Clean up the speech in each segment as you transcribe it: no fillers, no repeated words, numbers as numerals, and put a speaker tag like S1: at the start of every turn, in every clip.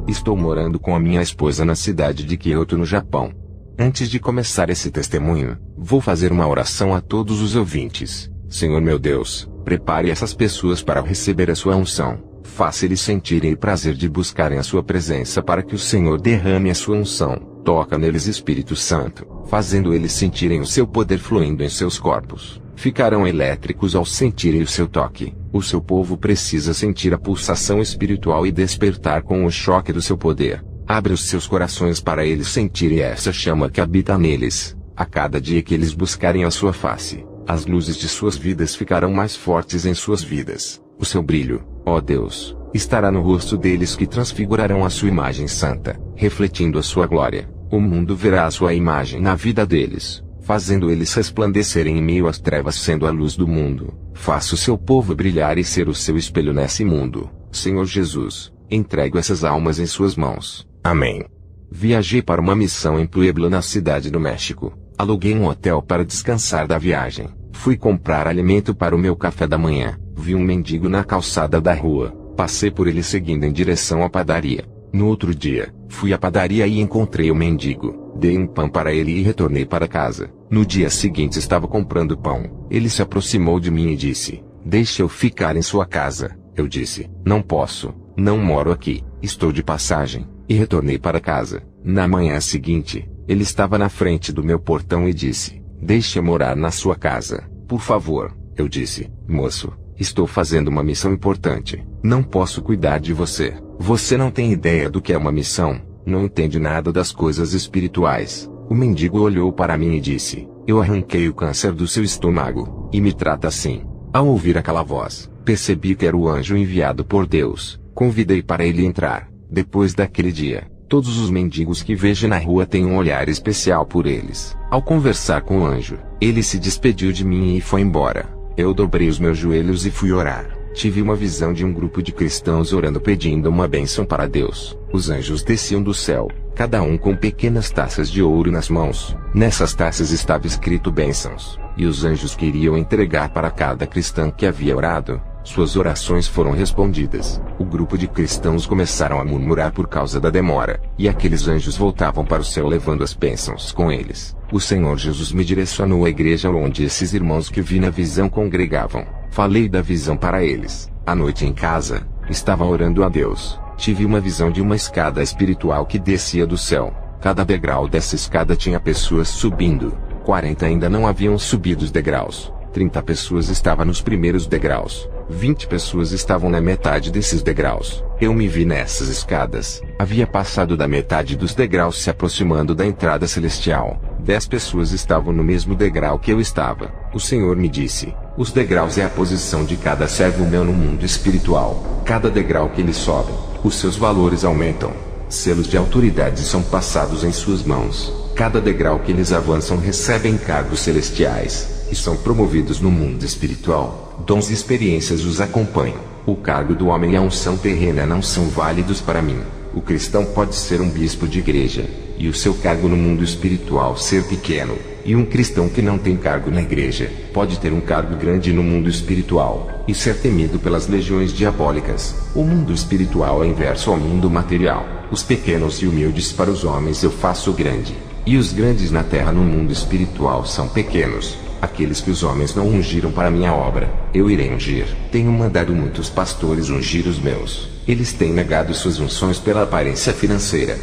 S1: Estou morando com a minha esposa na cidade de Kyoto, no Japão. Antes de começar esse testemunho, vou fazer uma oração a todos os ouvintes. Senhor meu Deus, prepare essas pessoas para receber a sua unção. Faça eles sentirem o prazer de buscarem a sua presença para que o Senhor derrame a sua unção. Toca neles, Espírito Santo, fazendo eles sentirem o seu poder fluindo em seus corpos. Ficarão elétricos ao sentirem o seu toque. O seu povo precisa sentir a pulsação espiritual e despertar com o choque do seu poder. Abre os seus corações para eles sentirem essa chama que habita neles. A cada dia que eles buscarem a sua face, as luzes de suas vidas ficarão mais fortes em suas vidas. O seu brilho, ó Deus, estará no rosto deles, que transfigurarão a sua imagem santa, refletindo a sua glória. O mundo verá a sua imagem na vida deles, fazendo eles resplandecerem em meio às trevas, sendo a luz do mundo. Faça o seu povo brilhar e ser o seu espelho nesse mundo. Senhor Jesus, entrego essas almas em suas mãos. Amém. Viajei para uma missão em Puebla, na cidade do México. Aluguei um hotel para descansar da viagem. Fui comprar alimento para o meu café da manhã. Vi um mendigo na calçada da rua. Passei por ele seguindo em direção à padaria. No outro dia, fui à padaria e encontrei o mendigo. Dei um pão para ele e retornei para casa. No dia seguinte estava comprando pão. Ele se aproximou de mim e disse: "Deixe eu ficar em sua casa." Eu disse: "Não posso, não moro aqui, estou de passagem." E retornei para casa. Na manhã seguinte, ele estava na frente do meu portão e disse: "Deixe eu morar na sua casa, por favor." Eu disse: "Moço, estou fazendo uma missão importante. Não posso cuidar de você. Você não tem ideia do que é uma missão, não entende nada das coisas espirituais." O mendigo olhou para mim e disse: "Eu arranquei o câncer do seu estômago, e me trata assim." Ao ouvir aquela voz, percebi que era o anjo enviado por Deus. Convidei para ele entrar. Depois daquele dia, todos os mendigos que vejo na rua têm um olhar especial por eles. Ao conversar com o anjo, ele se despediu de mim e foi embora. Eu dobrei os meus joelhos e fui orar. Tive uma visão de um grupo de cristãos orando, pedindo uma bênção para Deus. Os anjos desciam do céu, cada um com pequenas taças de ouro nas mãos. Nessas taças estava escrito bênçãos, e os anjos queriam entregar para cada cristão que havia orado. Suas orações foram respondidas. O grupo de cristãos começaram a murmurar por causa da demora, e aqueles anjos voltavam para o céu levando as bênçãos com eles. O Senhor Jesus me direcionou à igreja onde esses irmãos que vi na visão congregavam. Falei da visão para eles. À noite em casa, estava orando a Deus. Tive uma visão de uma escada espiritual que descia do céu. Cada degrau dessa escada tinha pessoas subindo. 40 ainda não haviam subido os degraus. 30 pessoas estavam nos primeiros degraus. 20 pessoas estavam na metade desses degraus. Eu me vi nessas escadas. Havia passado da metade dos degraus, se aproximando da entrada celestial. 10 pessoas estavam no mesmo degrau que eu estava. O Senhor me disse: "Os degraus é a posição de cada servo meu no mundo espiritual. Cada degrau que eles sobem, os seus valores aumentam. Selos de autoridade são passados em suas mãos. Cada degrau que eles avançam recebem encargos celestiais e são promovidos no mundo espiritual. Dons e experiências os acompanham. O cargo do homem e a unção terrena não são válidos para mim. O cristão pode ser um bispo de igreja, e o seu cargo no mundo espiritual ser pequeno. E um cristão que não tem cargo na igreja, pode ter um cargo grande no mundo espiritual, e ser temido pelas legiões diabólicas. O mundo espiritual é inverso ao mundo material. Os pequenos e humildes para os homens eu faço grande, e os grandes na terra no mundo espiritual são pequenos. Aqueles que os homens não ungiram para minha obra, eu irei ungir. Tenho mandado muitos pastores ungir os meus. Eles têm negado suas unções pela aparência financeira.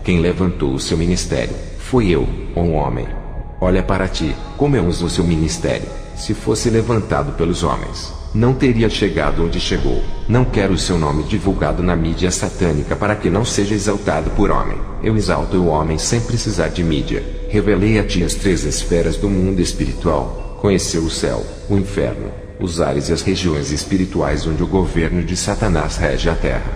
S1: Quem levantou o seu ministério, foi eu, um homem. Olha para ti, como eu uso o seu ministério. Se fosse levantado pelos homens, não teria chegado onde chegou. Não quero o seu nome divulgado na mídia satânica para que não seja exaltado por homem. Eu exalto o homem sem precisar de mídia. Revelei a ti as 3 esferas do mundo espiritual. Conheceu o céu, o inferno, os ares e as regiões espirituais onde o governo de Satanás rege a terra.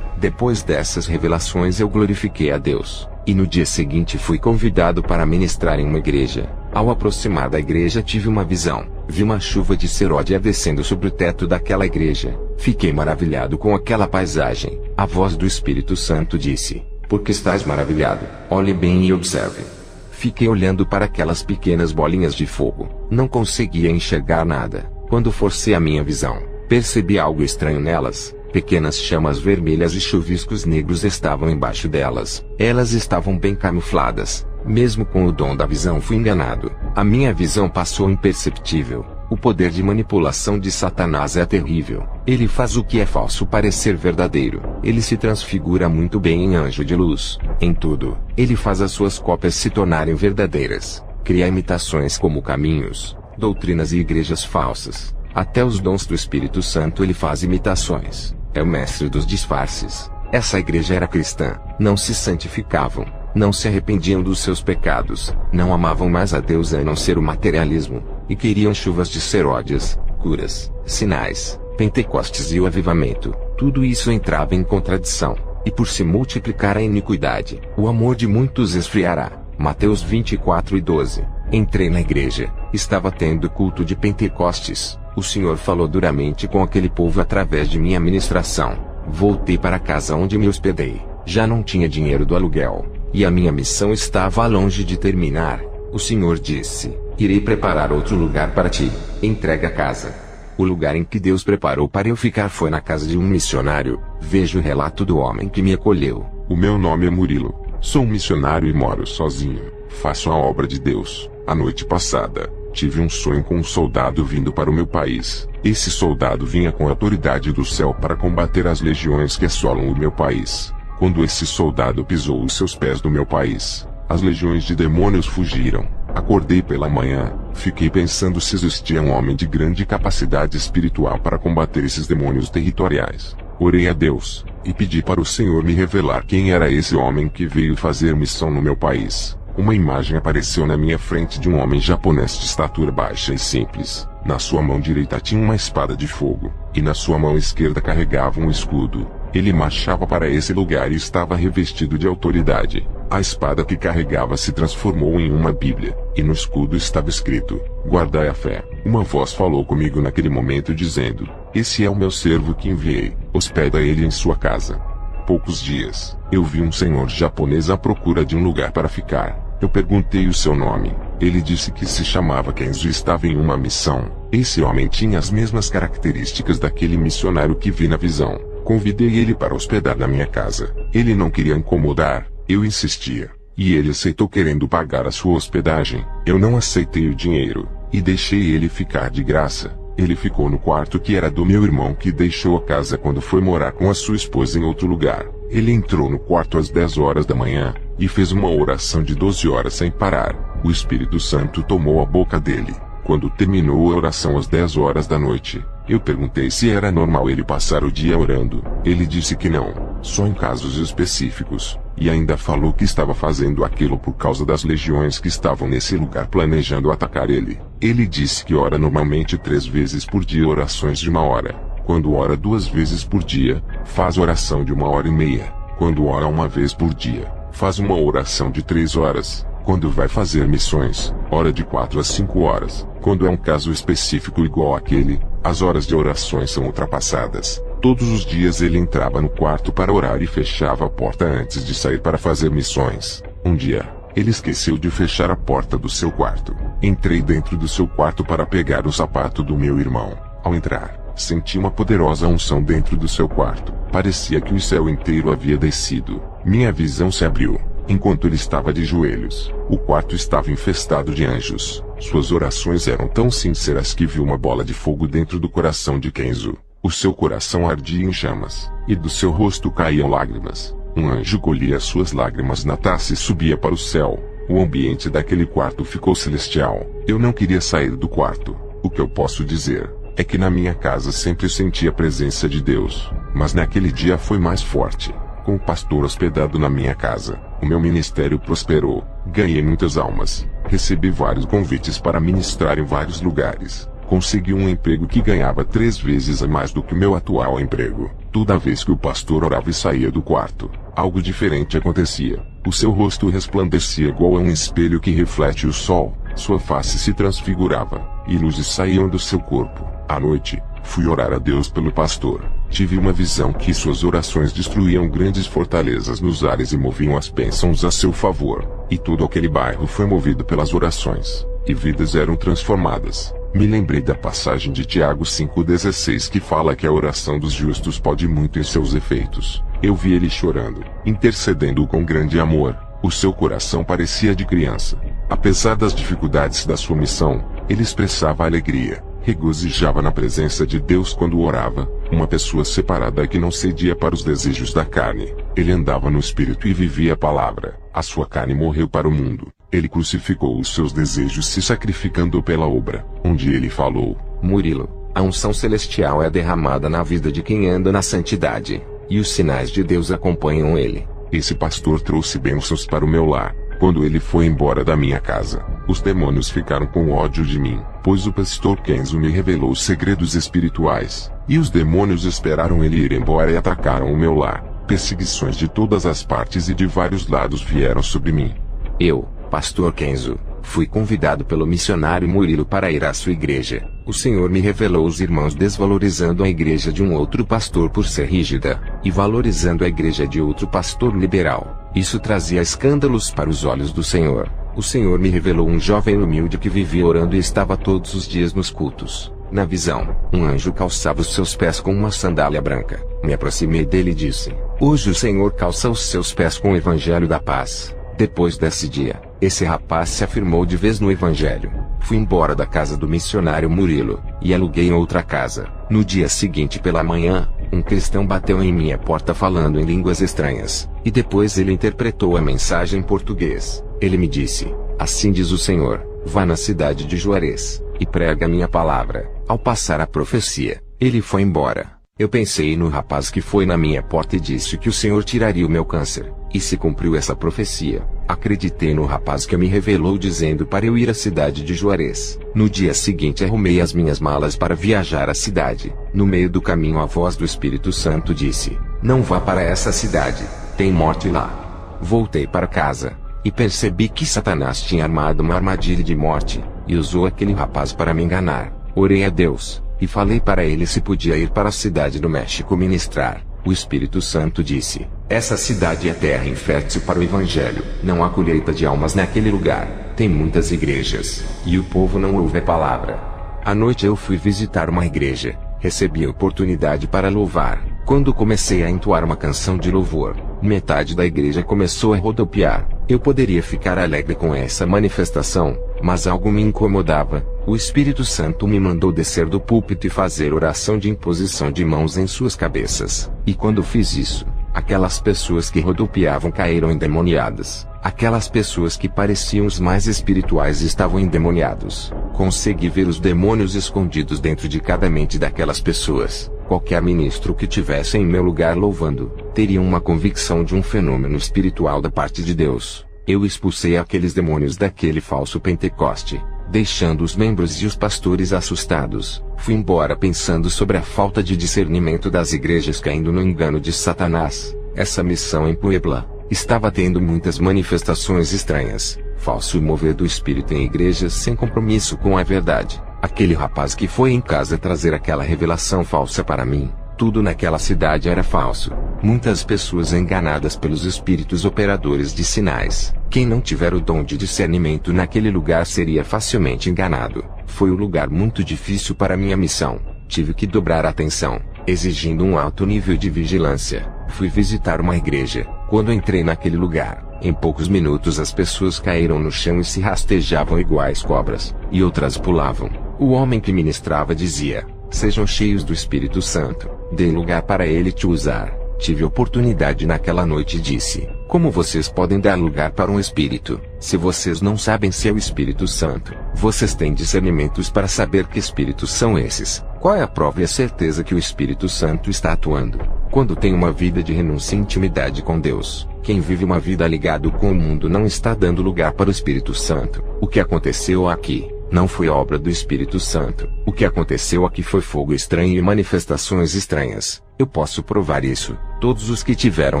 S1: Depois dessas revelações eu glorifiquei a Deus, e no dia seguinte fui convidado para ministrar em uma igreja. Ao aproximar da igreja tive uma visão. Vi uma chuva de seródia descendo sobre o teto daquela igreja. Fiquei maravilhado com aquela paisagem. A voz do Espírito Santo disse: "Por que estás maravilhado? Olhe bem e observe." Fiquei olhando para aquelas pequenas bolinhas de fogo. Não conseguia enxergar nada. Quando forcei a minha visão, percebi algo estranho nelas. Pequenas chamas vermelhas e chuviscos negros estavam embaixo delas. Elas estavam bem camufladas. Mesmo com o dom da visão fui enganado. A minha visão passou imperceptível. O poder de manipulação de Satanás é terrível. Ele faz o que é falso parecer verdadeiro. Ele se transfigura muito bem em anjo de luz. Em tudo, ele faz as suas cópias se tornarem verdadeiras. Cria imitações como caminhos, doutrinas e igrejas falsas. Até os dons do Espírito Santo ele faz imitações. É o mestre dos disfarces. Essa igreja era cristã. Não se santificavam. Não se arrependiam dos seus pecados. Não amavam mais a Deus a não ser o materialismo. E queriam chuvas de seródias, curas, sinais, Pentecostes e o avivamento. Tudo isso entrava em contradição. E por se multiplicar a iniquidade, o amor de muitos esfriará. Mateus 24:12. Entrei na igreja. Estava tendo culto de Pentecostes. O Senhor falou duramente com aquele povo através de minha ministração. Voltei para casa onde me hospedei. Já não tinha dinheiro do aluguel. E a minha missão estava longe de terminar. O Senhor disse: irei preparar outro lugar para ti. Entrega a casa. O lugar em que Deus preparou para eu ficar foi na casa de um missionário. Veja o relato do homem que me acolheu.
S2: O meu nome é Murilo. Sou um missionário e moro sozinho. Faço a obra de Deus. A noite passada, tive um sonho com um soldado vindo para o meu país. Esse soldado vinha com a autoridade do céu para combater as legiões que assolam o meu país. Quando esse soldado pisou os seus pés no meu país, as legiões de demônios fugiram. Acordei pela manhã, fiquei pensando se existia um homem de grande capacidade espiritual para combater esses demônios territoriais. Orei a Deus, e pedi para o Senhor me revelar quem era esse homem que veio fazer missão no meu país. Uma imagem apareceu na minha frente de um homem japonês de estatura baixa e simples. Na sua mão direita tinha uma espada de fogo, e na sua mão esquerda carregava um escudo. Ele marchava para esse lugar e estava revestido de autoridade. A espada que carregava se transformou em uma Bíblia, e no escudo estava escrito: guardai a fé. Uma voz falou comigo naquele momento dizendo: esse é o meu servo que enviei, hospeda ele em sua casa. Poucos dias, eu vi um senhor japonês à procura de um lugar para ficar. Eu perguntei o seu nome. Ele disse que se chamava Kenzo e estava em uma missão. Esse homem tinha as mesmas características daquele missionário que vi na visão. Convidei ele para hospedar na minha casa. Ele não queria incomodar. Eu insistia. E ele aceitou querendo pagar a sua hospedagem. Eu não aceitei o dinheiro. E deixei ele ficar de graça. Ele ficou no quarto que era do meu irmão que deixou a casa quando foi morar com a sua esposa em outro lugar. Ele entrou no quarto às 10 horas da manhã, e fez uma oração de 12 horas sem parar. O Espírito Santo tomou a boca dele. Quando terminou a oração às 10 horas da noite, eu perguntei se era normal ele passar o dia orando. Ele disse que não, só em casos específicos. E ainda falou que estava fazendo aquilo por causa das legiões que estavam nesse lugar planejando atacar ele. Ele disse que ora normalmente 3 vezes por dia orações de 1 hora. Quando ora 2 vezes por dia, faz oração de 1h30. Quando ora 1 vez por dia, faz uma oração de 3 horas. Quando vai fazer missões, ora de 4 a 5 horas. Quando é um caso específico igual àquele, as horas de orações são ultrapassadas. Todos os dias ele entrava no quarto para orar e fechava a porta antes de sair para fazer missões. Um dia, ele esqueceu de fechar a porta do seu quarto. Entrei dentro do seu quarto para pegar o sapato do meu irmão. Ao entrar, senti uma poderosa unção dentro do seu quarto. Parecia que o céu inteiro havia descido. Minha visão se abriu. Enquanto ele estava de joelhos, o quarto estava infestado de anjos. Suas orações eram tão sinceras que vi uma bola de fogo dentro do coração de Kenzo. O seu coração ardia em chamas, e do seu rosto caíam lágrimas. Um anjo colhia suas lágrimas na taça e subia para o céu. O ambiente daquele quarto ficou celestial. Eu não queria sair do quarto. O que eu posso dizer é que na minha casa sempre senti a presença de Deus, mas naquele dia foi mais forte. Com o pastor hospedado na minha casa, o meu ministério prosperou. Ganhei muitas almas. Recebi vários convites para ministrar em vários lugares. Consegui um emprego que ganhava 3 vezes a mais do que o meu atual emprego. Toda vez que o pastor orava e saía do quarto, algo diferente acontecia. O seu rosto resplandecia igual a um espelho que reflete o sol. Sua face se transfigurava, e luzes saíam do seu corpo. À noite, fui orar a Deus pelo pastor. Tive uma visão que suas orações destruíam grandes fortalezas nos ares e moviam as bênçãos a seu favor. E todo aquele bairro foi movido pelas orações, e vidas eram transformadas. Me lembrei da passagem de Tiago 5,16 que fala que a oração dos justos pode muito em seus efeitos. Eu vi ele chorando, intercedendo com grande amor. O seu coração parecia de criança. Apesar das dificuldades da sua missão, ele expressava alegria, regozijava na presença de Deus quando orava, uma pessoa separada que não cedia para os desejos da carne. Ele andava no Espírito e vivia a palavra. A sua carne morreu para o mundo. Ele crucificou os seus desejos se sacrificando pela obra, onde ele falou:
S1: Murilo, a unção celestial é derramada na vida de quem anda na santidade, e os sinais de Deus acompanham ele.
S2: Esse pastor trouxe bênçãos para o meu lar. Quando ele foi embora da minha casa, os demônios ficaram com ódio de mim, pois o pastor Kenzo me revelou segredos espirituais, e os demônios esperaram ele ir embora e atacaram o meu lar. Perseguições de todas as partes e de vários lados vieram sobre mim.
S1: Eu, pastor Kenzo, fui convidado pelo missionário Murilo para ir à sua igreja. O Senhor me revelou os irmãos desvalorizando a igreja de um outro pastor por ser rígida, e valorizando a igreja de outro pastor liberal. Isso trazia escândalos para os olhos do Senhor. O Senhor me revelou um jovem humilde que vivia orando e estava todos os dias nos cultos. Na visão, um anjo calçava os seus pés com uma sandália branca. Me aproximei dele e disse: Hoje o Senhor calça os seus pés com o evangelho da paz. Depois desse dia, esse rapaz se afirmou de vez no evangelho. Fui embora da casa do missionário Murilo, e aluguei outra casa. No dia seguinte pela manhã, um cristão bateu em minha porta falando em línguas estranhas, e depois ele interpretou a mensagem em português. Ele me disse: Assim diz o Senhor, vá na cidade de Juarez, e prega a minha palavra. Ao passar a profecia, ele foi embora. Eu pensei no rapaz que foi na minha porta e disse que o Senhor tiraria o meu câncer, e se cumpriu essa profecia. Acreditei no rapaz que me revelou dizendo para eu ir à cidade de Juarez. No dia seguinte arrumei as minhas malas para viajar à cidade. No meio do caminho a voz do Espírito Santo disse: Não vá para essa cidade, tem morte lá. Voltei para casa, e percebi que Satanás tinha armado uma armadilha de morte, e usou aquele rapaz para me enganar. Orei a Deus, e falei para ele se podia ir para a cidade do México ministrar. O Espírito Santo disse: Essa cidade é terra infértil para o Evangelho. Não há colheita de almas naquele lugar. Tem muitas igrejas, e o povo não ouve a palavra. À noite eu fui visitar uma igreja. Recebi a oportunidade para louvar. Quando comecei a entoar uma canção de louvor, metade da igreja começou a rodopiar. Eu poderia ficar alegre com essa manifestação, mas algo me incomodava. O Espírito Santo me mandou descer do púlpito e fazer oração de imposição de mãos em suas cabeças. E quando fiz isso, aquelas pessoas que rodopiavam caíram endemoniadas. Aquelas pessoas que pareciam os mais espirituais estavam endemoniados. Consegui ver os demônios escondidos dentro de cada mente daquelas pessoas. Qualquer ministro que tivesse em meu lugar louvando, teria uma convicção de um fenômeno espiritual da parte de Deus. Eu expulsei aqueles demônios daquele falso Pentecoste, deixando os membros e os pastores assustados. Fui embora pensando sobre a falta de discernimento das igrejas caindo no engano de Satanás. Essa missão em Puebla estava tendo muitas manifestações estranhas, falso mover do espírito em igrejas sem compromisso com a verdade. Aquele rapaz que foi em casa trazer aquela revelação falsa para mim, tudo naquela cidade era falso. Muitas pessoas enganadas pelos espíritos operadores de sinais. Quem não tiver o dom de discernimento naquele lugar seria facilmente enganado. Foi um lugar muito difícil para minha missão. Tive que dobrar a atenção, exigindo um alto nível de vigilância. Fui visitar uma igreja. Quando entrei naquele lugar, em poucos minutos as pessoas caíram no chão e se rastejavam iguais cobras, e outras pulavam. O homem que ministrava dizia: Sejam cheios do Espírito Santo, dê lugar para ele te usar. Tive oportunidade naquela noite e disse: Como vocês podem dar lugar para um Espírito, se vocês não sabem se é o Espírito Santo? Vocês têm discernimentos para saber que Espíritos são esses? Qual é a prova e a certeza que o Espírito Santo está atuando? Quando tem uma vida de renúncia e intimidade com Deus, quem vive uma vida ligado com o mundo não está dando lugar para o Espírito Santo. O que aconteceu aqui não foi obra do Espírito Santo. O que aconteceu aqui foi fogo estranho e manifestações estranhas. Eu posso provar isso. Todos os que tiveram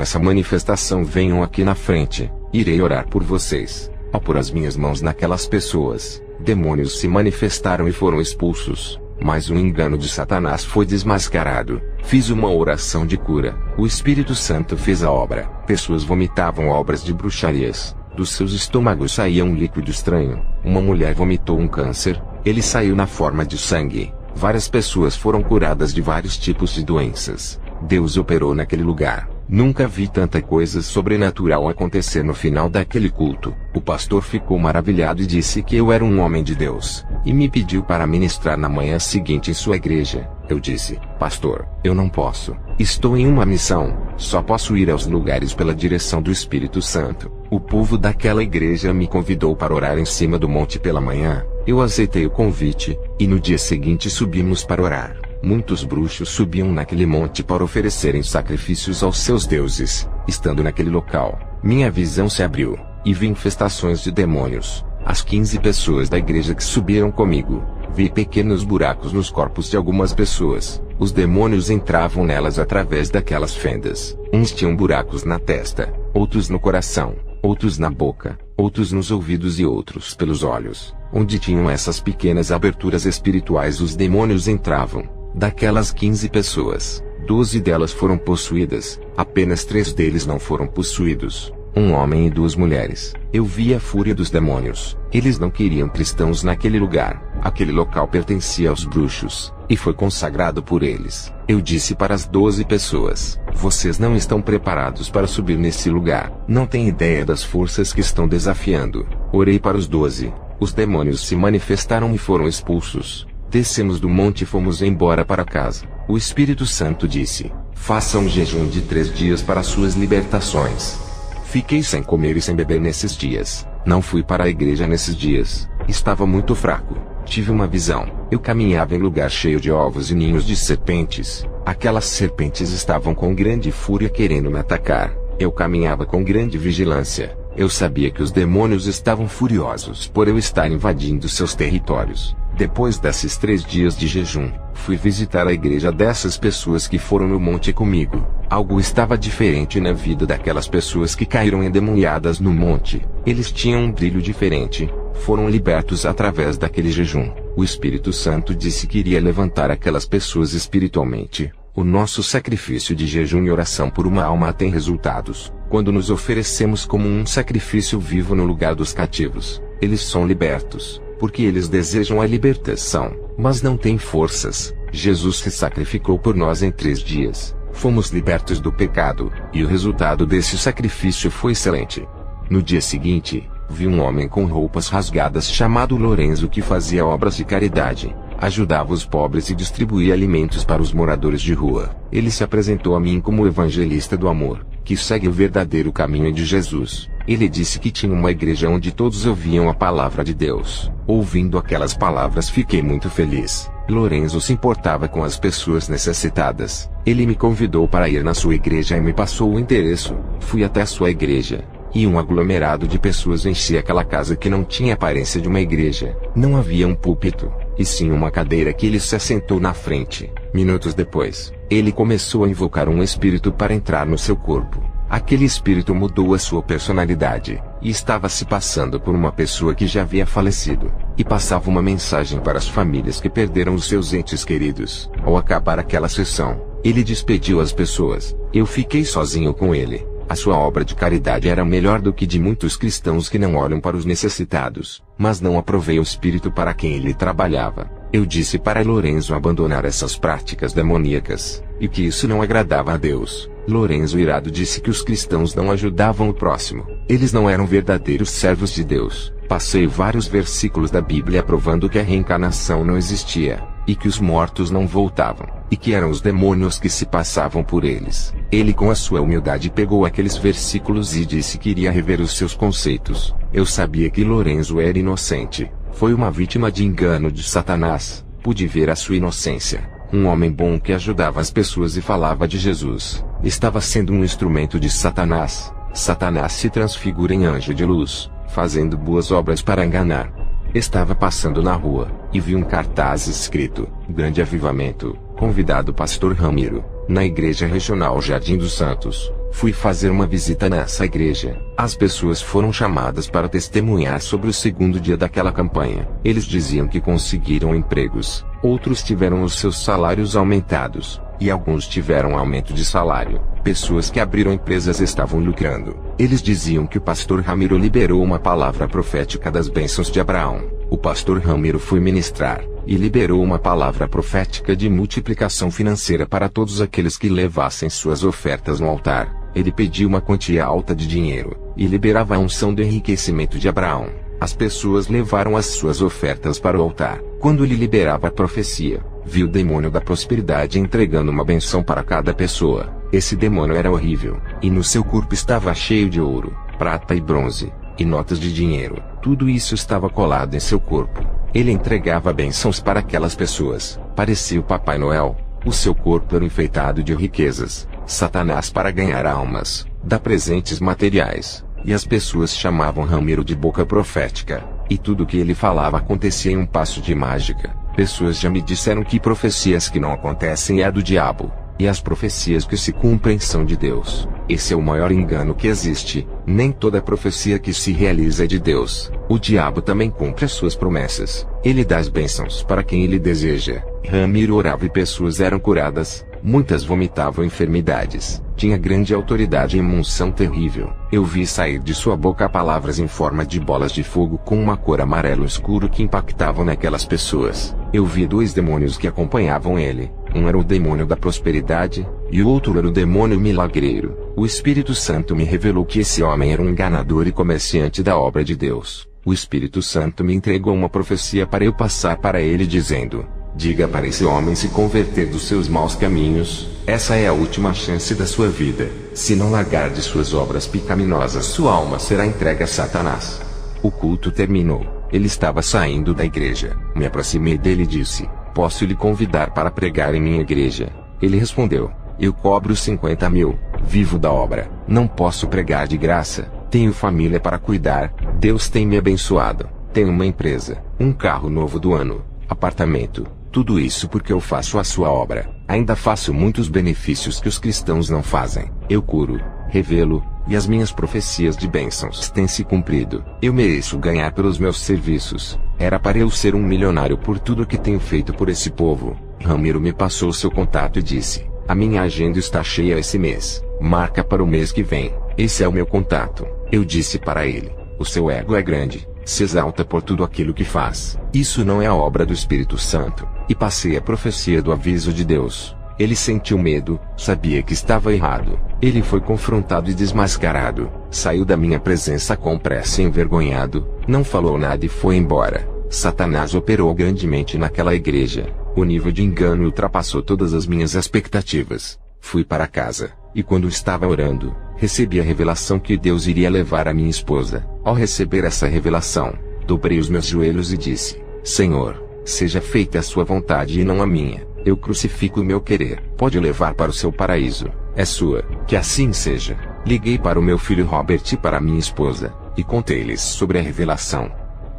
S1: essa manifestação venham aqui na frente. Irei orar por vocês. Ao pôr as minhas mãos naquelas pessoas, demônios se manifestaram e foram expulsos. Mas o engano de Satanás foi desmascarado. Fiz uma oração de cura. O Espírito Santo fez a obra. Pessoas vomitavam obras de bruxarias. Dos seus estômagos saía um líquido estranho. Uma mulher vomitou um câncer. Ele saiu na forma de sangue. Várias pessoas foram curadas de vários tipos de doenças. Deus operou naquele lugar. Nunca vi tanta coisa sobrenatural acontecer no final daquele culto. O pastor ficou maravilhado e disse que eu era um homem de Deus, e me pediu para ministrar na manhã seguinte em sua igreja. Eu disse: pastor, eu não posso. Estou em uma missão. Só posso ir aos lugares pela direção do Espírito Santo. O povo daquela igreja me convidou para orar em cima do monte pela manhã. Eu aceitei o convite, e no dia seguinte subimos para orar. Muitos bruxos subiam naquele monte para oferecerem sacrifícios aos seus deuses. Estando naquele local, minha visão se abriu, e vi infestações de demônios. As 15 pessoas da igreja que subiram comigo, vi pequenos buracos nos corpos de algumas pessoas. Os demônios entravam nelas através daquelas fendas. Uns tinham buracos na testa, outros no coração, outros na boca, outros nos ouvidos e outros pelos olhos. Onde tinham essas pequenas aberturas espirituais, os demônios entravam. Daquelas 15 pessoas, 12 delas foram possuídas, apenas 3 deles não foram possuídos, um homem e 2 mulheres. Eu vi a fúria dos demônios. Eles não queriam cristãos naquele lugar. Aquele local pertencia aos bruxos, e foi consagrado por eles. Eu disse para as 12 pessoas: vocês não estão preparados para subir nesse lugar. Não têm ideia das forças que estão desafiando. Orei para os 12. Os demônios se manifestaram e foram expulsos. Descemos do monte e fomos embora para casa. O Espírito Santo disse: façam um jejum de 3 dias para suas libertações. Fiquei sem comer e sem beber nesses dias. Não fui para a igreja nesses dias. Estava muito fraco. Tive uma visão. Eu caminhava em lugar cheio de ovos e ninhos de serpentes. Aquelas serpentes estavam com grande fúria querendo me atacar. Eu caminhava com grande vigilância. Eu sabia que os demônios estavam furiosos por eu estar invadindo seus territórios. Depois desses 3 dias de jejum, fui visitar a igreja dessas pessoas que foram no monte comigo. Algo estava diferente na vida daquelas pessoas que caíram endemoniadas no monte. Eles tinham um brilho diferente. Foram libertos através daquele jejum. O Espírito Santo disse que iria levantar aquelas pessoas espiritualmente. O nosso sacrifício de jejum e oração por uma alma tem resultados. Quando nos oferecemos como um sacrifício vivo no lugar dos cativos, eles são libertos, porque eles desejam a libertação, mas não têm forças. Jesus se sacrificou por nós em 3 dias. Fomos libertos do pecado, e o resultado desse sacrifício foi excelente. No dia seguinte, vi um homem com roupas rasgadas chamado Lorenzo que fazia obras de caridade. Ajudava os pobres e distribuía alimentos para os moradores de rua. Ele se apresentou a mim como o evangelista do amor, que segue o verdadeiro caminho de Jesus. Ele disse que tinha uma igreja onde todos ouviam a palavra de Deus. Ouvindo aquelas palavras fiquei muito feliz. Lorenzo se importava com as pessoas necessitadas. Ele me convidou para ir na sua igreja e me passou o endereço. Fui até sua igreja. E um aglomerado de pessoas enchia aquela casa que não tinha aparência de uma igreja. Não havia um púlpito, e sim uma cadeira que ele se assentou na frente. Minutos depois, ele começou a invocar um espírito para entrar no seu corpo. Aquele espírito mudou a sua personalidade, e estava se passando por uma pessoa que já havia falecido, e passava uma mensagem para as famílias que perderam os seus entes queridos. Ao acabar aquela sessão, ele despediu as pessoas. Eu fiquei sozinho com ele. A sua obra de caridade era melhor do que de muitos cristãos que não olham para os necessitados, mas não aprovei o espírito para quem ele trabalhava. Eu disse para Lorenzo abandonar essas práticas demoníacas, e que isso não agradava a Deus. Lorenzo irado disse que os cristãos não ajudavam o próximo. Eles não eram verdadeiros servos de Deus. Passei vários versículos da Bíblia provando que a reencarnação não existia, e que os mortos não voltavam, e que eram os demônios que se passavam por eles. Ele com a sua humildade pegou aqueles versículos e disse que iria rever os seus conceitos. Eu sabia que Lorenzo era inocente. Foi uma vítima de engano de Satanás. Pude ver a sua inocência. Um homem bom que ajudava as pessoas e falava de Jesus, estava sendo um instrumento de Satanás. Satanás se transfigura em anjo de luz, fazendo boas obras para enganar. Estava passando na rua, e vi um cartaz escrito, Grande Avivamento, convidado Pastor Ramiro, na Igreja Regional Jardim dos Santos. Fui fazer uma visita nessa igreja. As pessoas foram chamadas para testemunhar sobre o 2º dia daquela campanha. Eles diziam que conseguiram empregos, outros tiveram os seus salários aumentados, e alguns tiveram aumento de salário. Pessoas que abriram empresas estavam lucrando. Eles diziam que o pastor Ramiro liberou uma palavra profética das bênçãos de Abraão. O pastor Ramiro foi ministrar, e liberou uma palavra profética de multiplicação financeira para todos aqueles que levassem suas ofertas no altar. Ele pediu uma quantia alta de dinheiro, e liberava a unção do enriquecimento de Abraão. As pessoas levaram as suas ofertas para o altar. Quando ele liberava a profecia, viu o demônio da prosperidade entregando uma benção para cada pessoa. Esse demônio era horrível, e no seu corpo estava cheio de ouro, prata e bronze, e notas de dinheiro. Tudo isso estava colado em seu corpo. Ele entregava bênçãos para aquelas pessoas. Parecia o Papai Noel. O seu corpo era enfeitado de riquezas. Satanás, para ganhar almas, dá presentes materiais. E as pessoas chamavam Ramiro de boca profética. E tudo o que ele falava acontecia em um passo de mágica. Pessoas já me disseram que profecias que não acontecem é do diabo. E as profecias que se cumprem são de Deus. Esse é o maior engano que existe. Nem toda profecia que se realiza é de Deus. O diabo também cumpre as suas promessas. Ele dá as bênçãos para quem ele deseja. Ramiro orava e pessoas eram curadas. Muitas vomitavam enfermidades. Tinha grande autoridade e uma unção terrível. Eu vi sair de sua boca palavras em forma de bolas de fogo com uma cor amarelo escuro que impactavam naquelas pessoas. Eu vi 2 demônios que acompanhavam ele. Um era o demônio da prosperidade, e o outro era o demônio milagreiro. O Espírito Santo me revelou que esse homem era um enganador e comerciante da obra de Deus. O Espírito Santo me entregou uma profecia para eu passar para ele dizendo: diga para esse homem se converter dos seus maus caminhos. Essa é a última chance da sua vida. Se não largar de suas obras pecaminosas, sua alma será entregue a Satanás. O culto terminou. Ele estava saindo da igreja. Me aproximei dele e disse: posso lhe convidar para pregar em minha igreja? Ele respondeu: eu cobro 50 mil, vivo da obra, não posso pregar de graça, tenho família para cuidar, Deus tem me abençoado, tenho uma empresa, um carro novo do ano, apartamento, tudo isso porque eu faço a sua obra. Ainda faço muitos benefícios que os cristãos não fazem. Eu curo, revelo, e as minhas profecias de bênçãos têm se cumprido. Eu mereço ganhar pelos meus serviços. Era para eu ser um milionário por tudo que tenho feito por esse povo. Ramiro me passou seu contato e disse: a minha agenda está cheia esse mês. Marca para o mês que vem. Esse é o meu contato. Eu disse para ele: o seu ego é grande. Se exalta por tudo aquilo que faz. Isso não é a obra do Espírito Santo. E passei a profecia do aviso de Deus. Ele sentiu medo, sabia que estava errado. Ele foi confrontado e desmascarado. Saiu da minha presença com pressa e envergonhado. Não falou nada e foi embora. Satanás operou grandemente naquela igreja. O nível de engano ultrapassou todas as minhas expectativas. Fui para casa, e quando estava orando, recebi a revelação que Deus iria levar a minha esposa. Ao receber essa revelação, dobrei os meus joelhos e disse: Senhor, seja feita a sua vontade e não a minha. Eu crucifico o meu querer. Pode levar para o seu paraíso. É sua. Que assim seja. Liguei para o meu filho Robert e para minha esposa, e contei-lhes sobre a revelação.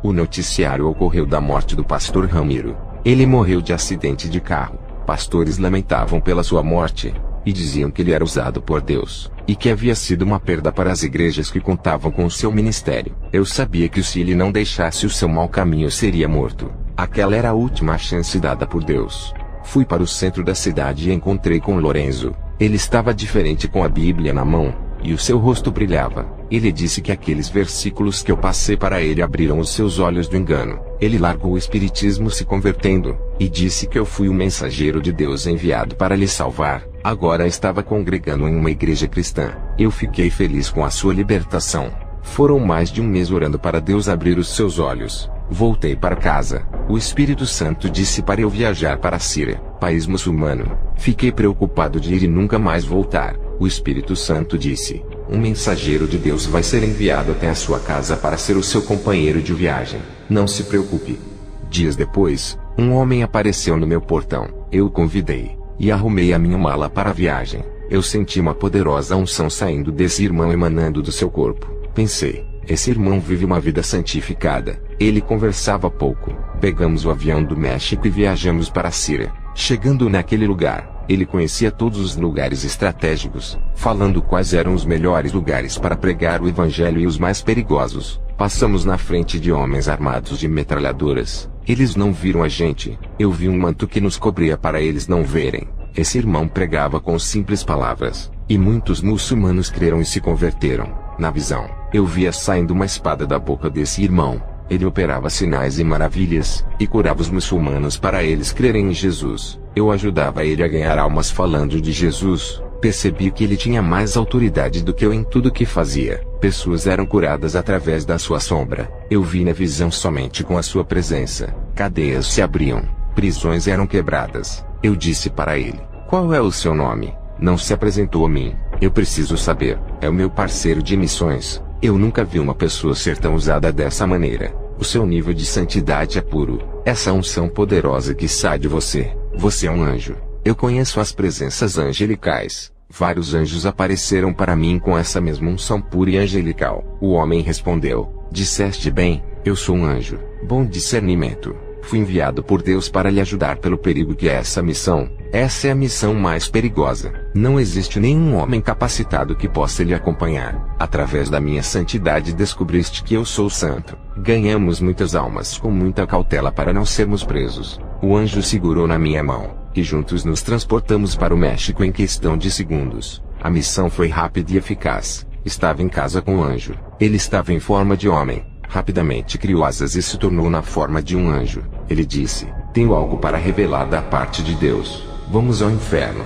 S1: O noticiário ocorreu da morte do pastor Ramiro. Ele morreu de acidente de carro. Pastores lamentavam pela sua morte, e diziam que ele era usado por Deus, e que havia sido uma perda para as igrejas que contavam com o seu ministério. Eu sabia que se ele não deixasse o seu mau caminho seria morto. Aquela era a última chance dada por Deus. Fui para o centro da cidade e encontrei com Lorenzo. Ele estava diferente com a Bíblia na mão, e o seu rosto brilhava. Ele disse que aqueles versículos que eu passei para ele abriram os seus olhos do engano. Ele largou o espiritismo se convertendo, e disse que eu fui o mensageiro de Deus enviado para lhe salvar. Agora estava congregando em uma igreja cristã. Eu fiquei feliz com a sua libertação. Foram mais de um mês orando para Deus abrir os seus olhos. Voltei para casa. O Espírito Santo disse para eu viajar para a Síria, país muçulmano. Fiquei preocupado de ir e nunca mais voltar. O Espírito Santo disse: um mensageiro de Deus vai ser enviado até a sua casa para ser o seu companheiro de viagem. Não se preocupe. Dias depois, um homem apareceu no meu portão. Eu o convidei, e arrumei a minha mala para a viagem. Eu senti uma poderosa unção saindo desse irmão emanando do seu corpo. Pensei: esse irmão vive uma vida santificada. Ele conversava pouco. Pegamos o avião do México e viajamos para a Síria. Chegando naquele lugar, ele conhecia todos os lugares estratégicos, falando quais eram os melhores lugares para pregar o evangelho e os mais perigosos. Passamos na frente de homens armados de metralhadoras. Eles não viram a gente. Eu vi um manto que nos cobria para eles não verem. Esse irmão pregava com simples palavras, e muitos muçulmanos creram e se converteram. Na visão, eu via saindo uma espada da boca desse irmão. Ele operava sinais e maravilhas, e curava os muçulmanos para eles crerem em Jesus. Eu ajudava ele a ganhar almas falando de Jesus. Percebi que ele tinha mais autoridade do que eu em tudo que fazia. Pessoas eram curadas através da sua sombra. Eu vi na visão somente com a sua presença. Cadeias se abriam. Prisões eram quebradas. Eu disse para ele: qual é o seu nome? Não se apresentou a mim. Eu preciso saber. É o meu parceiro de missões. Eu nunca vi uma pessoa ser tão usada dessa maneira. O seu nível de santidade é puro. Essa unção poderosa que sai de você. Você é um anjo. Eu conheço as presenças angelicais. Vários anjos apareceram para mim com essa mesma unção pura e angelical. O homem respondeu: disseste bem, eu sou um anjo. Bom discernimento. Fui enviado por Deus para lhe ajudar pelo perigo que é essa missão. Essa é a missão mais perigosa. Não existe nenhum homem capacitado que possa lhe acompanhar. Através da minha santidade descobriste que eu sou santo. Ganhamos muitas almas com muita cautela para não sermos presos. O anjo segurou na minha mão, e juntos nos transportamos para o México em questão de segundos. A missão foi rápida e eficaz. Estava em casa com o anjo. Ele estava em forma de homem. Rapidamente criou asas e se tornou na forma de um anjo. Ele disse: tenho algo para revelar da parte de Deus. Vamos ao inferno.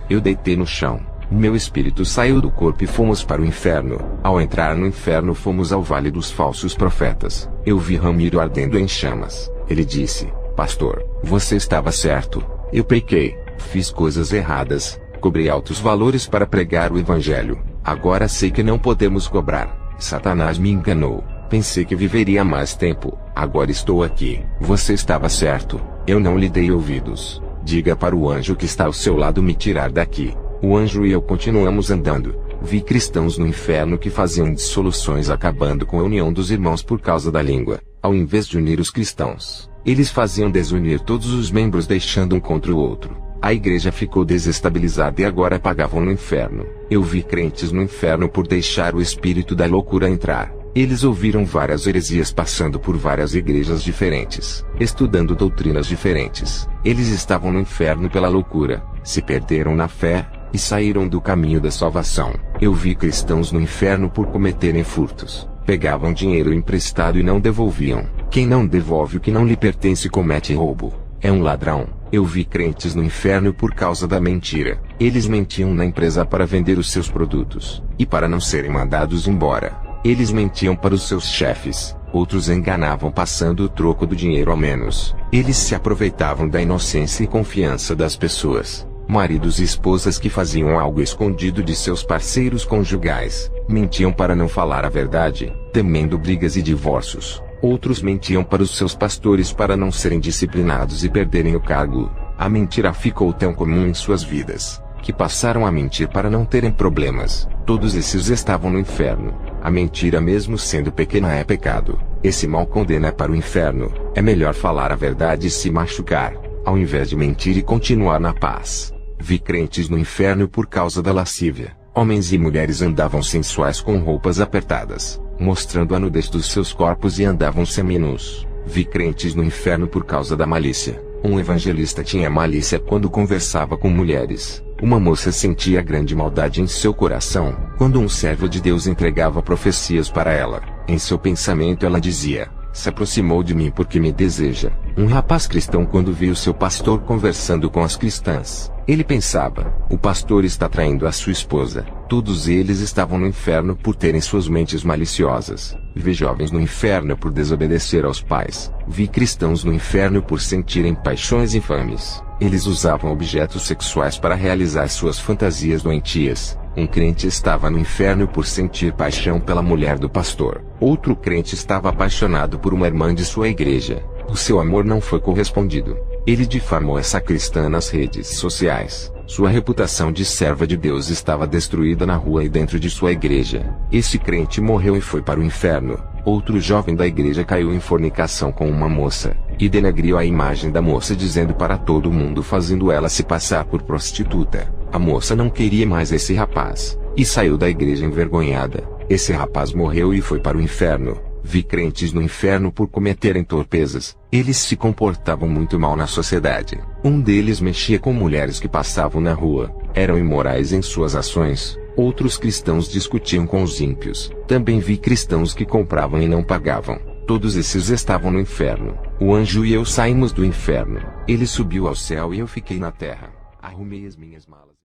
S1: Eu deitei no chão. Meu espírito saiu do corpo e fomos para o inferno. Ao entrar no inferno fomos ao vale dos falsos profetas. Eu vi Ramiro ardendo em chamas. Ele disse: pastor, você estava certo. Eu pequei. Fiz coisas erradas. Cobrei altos valores para pregar o evangelho. Agora sei que não podemos cobrar. Satanás me enganou. Pensei que viveria mais tempo. Agora estou aqui. Você estava certo. Eu não lhe dei ouvidos. Diga para o anjo que está ao seu lado me tirar daqui. O anjo e eu continuamos andando. Vi cristãos no inferno que faziam dissoluções acabando com a união dos irmãos por causa da língua. Ao invés de unir os cristãos, eles faziam desunir todos os membros deixando um contra o outro. A igreja ficou desestabilizada e agora pagavam no inferno. Eu vi crentes no inferno por deixar o espírito da loucura entrar. Eles ouviram várias heresias passando por várias igrejas diferentes, estudando doutrinas diferentes. Eles estavam no inferno pela loucura, se perderam na fé, e saíram do caminho da salvação. Eu vi cristãos no inferno por cometerem furtos. Pegavam dinheiro emprestado e não devolviam. Quem não devolve o que não lhe pertence comete roubo. É um ladrão. Eu vi crentes no inferno por causa da mentira. Eles mentiam na empresa para vender os seus produtos, e para não serem mandados embora. Eles mentiam para os seus chefes, outros enganavam passando o troco do dinheiro ao menos. Eles se aproveitavam da inocência e confiança das pessoas. Maridos e esposas que faziam algo escondido de seus parceiros conjugais, mentiam para não falar a verdade, temendo brigas e divórcios. Outros mentiam para os seus pastores para não serem disciplinados e perderem o cargo. A mentira ficou tão comum em suas vidas, que passaram a mentir para não terem problemas. Todos esses estavam no inferno. A mentira, mesmo sendo pequena, é pecado. Esse mal condena para o inferno. É melhor falar a verdade e se machucar, ao invés de mentir e continuar na paz. Vi crentes no inferno por causa da lascívia. Homens e mulheres andavam sensuais com roupas apertadas, mostrando a nudez dos seus corpos e andavam seminus. Vi crentes no inferno por causa da malícia. Um evangelista tinha malícia quando conversava com mulheres. Uma moça sentia grande maldade em seu coração quando um servo de Deus entregava profecias para ela. Em seu pensamento ela dizia: se aproximou de mim porque me deseja. Um rapaz cristão, quando viu seu pastor conversando com as cristãs, ele pensava: o pastor está traindo a sua esposa. Todos eles estavam no inferno por terem suas mentes maliciosas. Vi jovens no inferno por desobedecer aos pais. Vi cristãos no inferno por sentirem paixões infames. Eles usavam objetos sexuais para realizar suas fantasias doentias. Um crente estava no inferno por sentir paixão pela mulher do pastor. Outro crente estava apaixonado por uma irmã de sua igreja. O seu amor não foi correspondido. Ele difamou essa cristã nas redes sociais. Sua reputação de serva de Deus estava destruída na rua e dentro de sua igreja. Esse crente morreu e foi para o inferno. Outro jovem da igreja caiu em fornicação com uma moça, e denegriu a imagem da moça dizendo para todo mundo, fazendo ela se passar por prostituta. A moça não queria mais esse rapaz, e saiu da igreja envergonhada. Esse rapaz morreu e foi para o inferno. Vi crentes no inferno por cometerem torpezas. Eles se comportavam muito mal na sociedade. Um deles mexia com mulheres que passavam na rua. Eram imorais em suas ações. Outros cristãos discutiam com os ímpios. Também vi cristãos que compravam e não pagavam. Todos esses estavam no inferno. O anjo e eu saímos do inferno. Ele subiu ao céu e eu fiquei na terra. Arrumei as minhas malas.